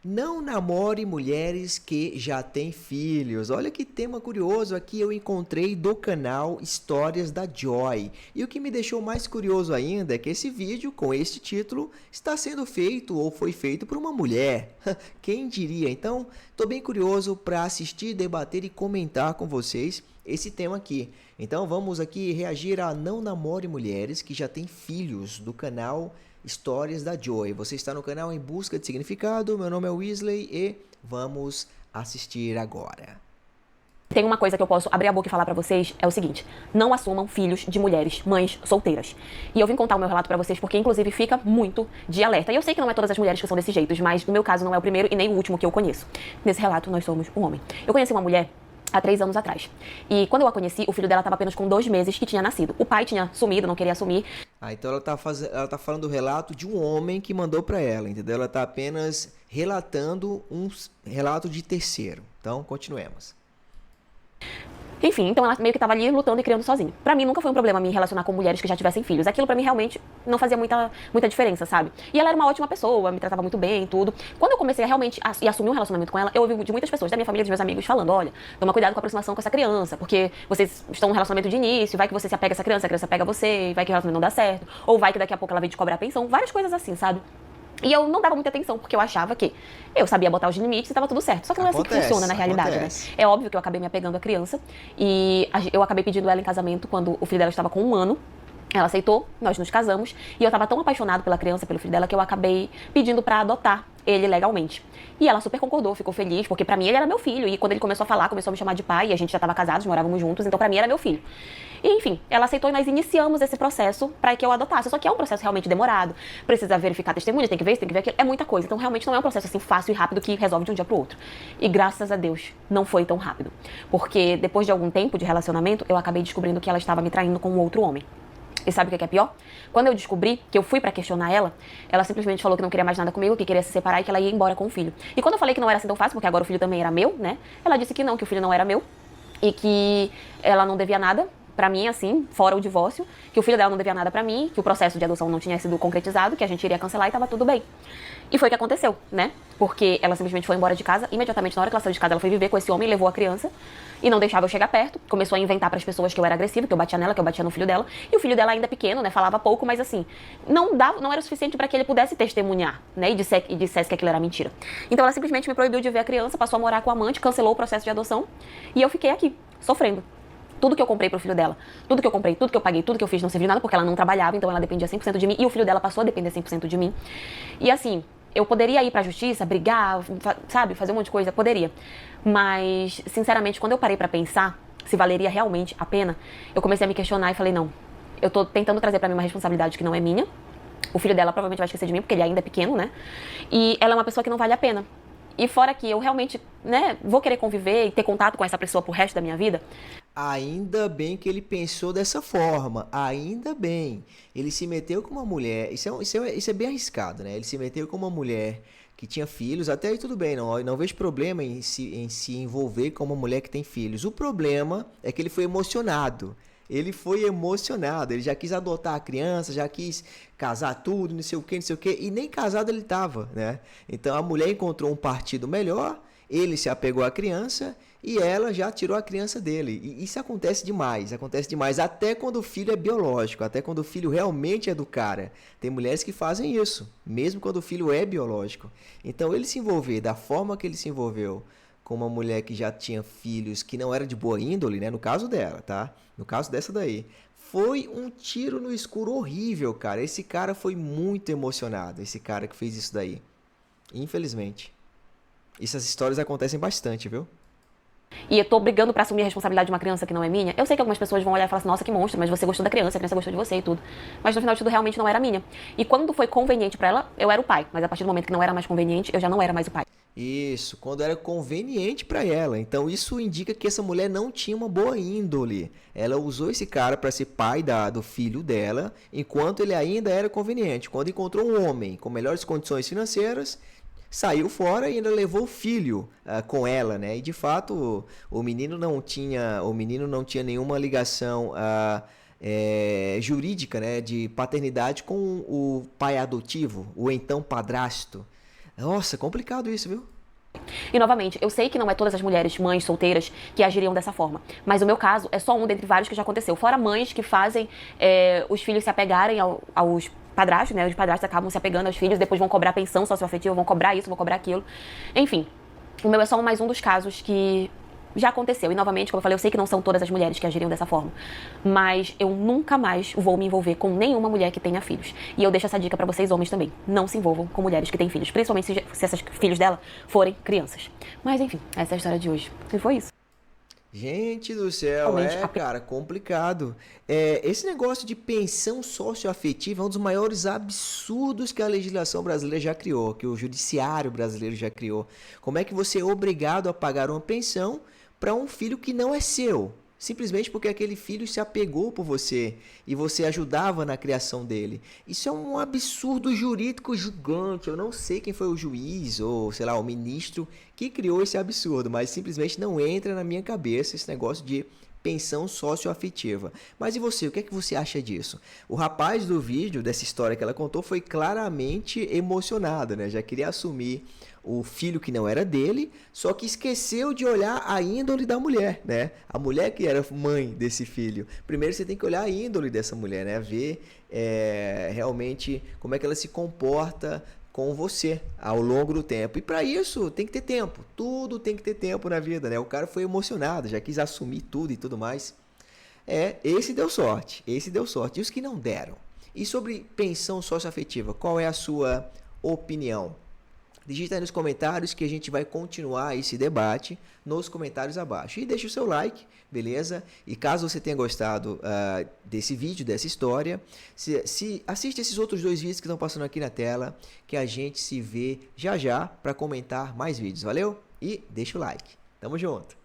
Não namore mulheres que já têm filhos. Olha que tema curioso aqui eu encontrei do canal Histórias da Joy. E o que me deixou mais curioso ainda é que esse vídeo com este título está sendo feito ou foi feito por uma mulher. Quem diria? Então, estou bem curioso para assistir, debater e comentar com vocês esse tema aqui. Então, vamos aqui reagir a Não Namore Mulheres que já têm filhos do canal Histórias da Joy. Você está no canal Em Busca de Significado. Meu nome é Wesley e vamos assistir agora. Tem uma coisa que eu posso abrir a boca e falar pra vocês, é o seguinte: não assumam filhos de mulheres, mães solteiras. E eu vim contar o meu relato pra vocês porque, inclusive, fica muito de alerta. E eu sei que não é todas as mulheres que são desse jeito, mas no meu caso não é o primeiro e nem o último que eu conheço. Nesse relato, nós somos um homem. Eu conheci uma mulher há 3 anos atrás. E quando eu a conheci, o filho dela estava apenas com 2 meses que tinha nascido. O pai tinha sumido, não queria assumir. Então ela tá falando do relato de um homem que mandou para ela, entendeu? Ela tá apenas relatando um relato de terceiro. Então, continuemos. Enfim, então ela meio que tava ali lutando e criando sozinha. Pra mim nunca foi um problema me relacionar com mulheres que já tivessem filhos. Aquilo pra mim realmente não fazia muita diferença, sabe? E ela era uma ótima pessoa, me tratava muito bem e tudo. Quando eu comecei a realmente assumir um relacionamento com ela, eu ouvi de muitas pessoas da minha família, dos meus amigos, falando: olha, toma cuidado com a aproximação com essa criança, porque vocês estão num relacionamento de início, vai que você se apega a essa criança pega você, vai que o relacionamento não dá certo, ou vai que daqui a pouco ela vem te cobrar a pensão, várias coisas assim, sabe? E eu não dava muita atenção, porque eu achava que eu sabia botar os limites e estava tudo certo. Só que não é assim que funciona na realidade, né? É óbvio que eu acabei me apegando à criança e eu acabei pedindo ela em casamento quando o filho dela estava com 1 ano. Ela aceitou, nós nos casamos e eu estava tão apaixonado pela criança, pelo filho dela, que eu acabei pedindo pra adotar ele legalmente. E ela super concordou, ficou feliz, porque pra mim ele era meu filho. E quando ele começou a falar, começou a me chamar de pai, e a gente já estava casados, morávamos juntos, então pra mim era meu filho. E, enfim, ela aceitou e nós iniciamos esse processo para que eu adotasse. Só que é um processo realmente demorado, precisa verificar testemunhas, tem que ver isso, tem que ver aquilo, é muita coisa. Então realmente não é um processo assim fácil e rápido que resolve de um dia pro outro. E graças a Deus não foi tão rápido. Porque depois de algum tempo de relacionamento, eu acabei descobrindo que ela estava me traindo com um outro homem. E sabe o que é pior? Quando eu descobri, que eu fui pra questionar ela, ela simplesmente falou que não queria mais nada comigo, que queria se separar e que ela ia embora com o filho. E quando eu falei que não era assim tão fácil, porque agora o filho também era meu, né? Ela disse que não, que o filho não era meu e que ela não devia nada pra mim, assim, fora o divórcio, que o filho dela não devia nada pra mim, que o processo de adoção não tinha sido concretizado, que a gente iria cancelar e tava tudo bem. E foi o que aconteceu, né? Porque ela simplesmente foi embora de casa, imediatamente na hora que ela saiu de casa, ela foi viver com esse homem, levou a criança e não deixava eu chegar perto, começou a inventar pras pessoas que eu era agressiva, que eu batia nela, que eu batia no filho dela, e o filho dela ainda pequeno, né, falava pouco, mas assim, não era o suficiente pra que ele pudesse testemunhar, né, e dissesse que aquilo era mentira. Então ela simplesmente me proibiu de ver a criança, passou a morar com o amante, cancelou o processo de adoção, e eu fiquei aqui, sofrendo. Tudo que eu comprei pro filho dela, tudo que eu comprei, tudo que eu paguei, tudo que eu fiz não serviu de nada, porque ela não trabalhava, então ela dependia 100% de mim, e o filho dela passou a depender 100% de mim. E assim, eu poderia ir pra justiça, brigar, sabe, fazer um monte de coisa, poderia. Mas, sinceramente, quando eu parei pra pensar se valeria realmente a pena, eu comecei a me questionar e falei: não, eu tô tentando trazer pra mim uma responsabilidade que não é minha. O filho dela provavelmente vai esquecer de mim, porque ele ainda é pequeno, né? E ela é uma pessoa que não vale a pena. E fora que eu realmente, né, vou querer conviver e ter contato com essa pessoa pro resto da minha vida. Ainda bem que ele pensou dessa forma. Ainda bem. Ele se meteu com uma mulher. Isso é bem arriscado, né? Ele se meteu com uma mulher que tinha filhos. Até aí tudo bem, não vejo problema em se envolver com uma mulher que tem filhos. O problema é que ele foi emocionado. Ele foi emocionado. Ele já quis adotar a criança, já quis casar tudo, não sei o que, não sei o que. E nem casado ele estava, né? Então a mulher encontrou um partido melhor. Ele se apegou à criança e ela já tirou a criança dele. E isso acontece demais, até quando o filho é biológico, até quando o filho realmente é do cara. Tem mulheres que fazem isso, mesmo quando o filho é biológico. Então ele se envolver da forma que ele se envolveu com uma mulher que já tinha filhos que não era de boa índole, né? No caso dela, tá? No caso dessa daí. Foi um tiro no escuro horrível, cara. Esse cara foi muito emocionado, esse cara que fez isso daí. Infelizmente. Essas histórias acontecem bastante, viu? E eu tô brigando pra assumir a responsabilidade de uma criança que não é minha. Eu sei que algumas pessoas vão olhar e falar assim: nossa, que monstro, mas você gostou da criança, a criança gostou de você e tudo. Mas no final de tudo, realmente não era minha. E quando foi conveniente pra ela, eu era o pai. Mas a partir do momento que não era mais conveniente, eu já não era mais o pai. Isso, quando era conveniente para ela. Então isso indica que essa mulher não tinha uma boa índole. Ela usou esse cara para ser pai do filho dela, enquanto ele ainda era conveniente. Quando encontrou um homem com melhores condições financeiras, saiu fora e ainda levou o filho com ela, né? E de fato o menino não tinha nenhuma ligação jurídica, né, de paternidade com o pai adotivo, o então padrasto. Nossa, complicado isso, viu? E novamente, eu sei que não é todas as mulheres, mães solteiras, que agiriam dessa forma. Mas o meu caso é só um dentre vários que já aconteceu. Fora mães que fazem os filhos se apegarem aos padrastos, né? Os padrastos acabam se apegando aos filhos, depois vão cobrar pensão socioafetiva, vão cobrar isso, vão cobrar aquilo. Enfim, o meu é só mais um dos casos que já aconteceu. E novamente, como eu falei, eu sei que não são todas as mulheres que agiriam dessa forma. Mas eu nunca mais vou me envolver com nenhuma mulher que tenha filhos. E eu deixo essa dica pra vocês, homens, também. Não se envolvam com mulheres que têm filhos. Principalmente se esses filhos dela forem crianças. Mas enfim, essa é a história de hoje. E foi isso. Gente do céu, Realmente, cara, complicado. Esse negócio de pensão socioafetiva é um dos maiores absurdos que a legislação brasileira já criou, que o judiciário brasileiro já criou. Como é que você é obrigado a pagar uma pensão para um filho que não é seu? Simplesmente porque aquele filho se apegou por você e você ajudava na criação dele. Isso é um absurdo jurídico gigante. Eu não sei quem foi o juiz ou, sei lá, o ministro que criou esse absurdo, mas simplesmente não entra na minha cabeça esse negócio de pensão socioafetiva. Mas e você, o que é que você acha disso? O rapaz do vídeo, dessa história que ela contou, foi claramente emocionado, né? Já queria assumir o filho que não era dele, só que esqueceu de olhar a índole da mulher, né? A mulher que era mãe desse filho. Primeiro você tem que olhar a índole dessa mulher, né? Ver realmente como é que ela se comporta com você ao longo do tempo. E para isso tem que ter tempo. Tudo tem que ter tempo na vida, né? O cara foi emocionado, já quis assumir tudo e tudo mais. Esse deu sorte. Esse deu sorte. E os que não deram? E sobre pensão socioafetiva, qual é a sua opinião? Digita aí nos comentários que a gente vai continuar esse debate nos comentários abaixo. E deixa o seu like, beleza? E caso você tenha gostado desse vídeo, dessa história, se assiste esses outros 2 vídeos que estão passando aqui na tela, que a gente se vê já já para comentar mais vídeos. Valeu? E deixa o like. Tamo junto!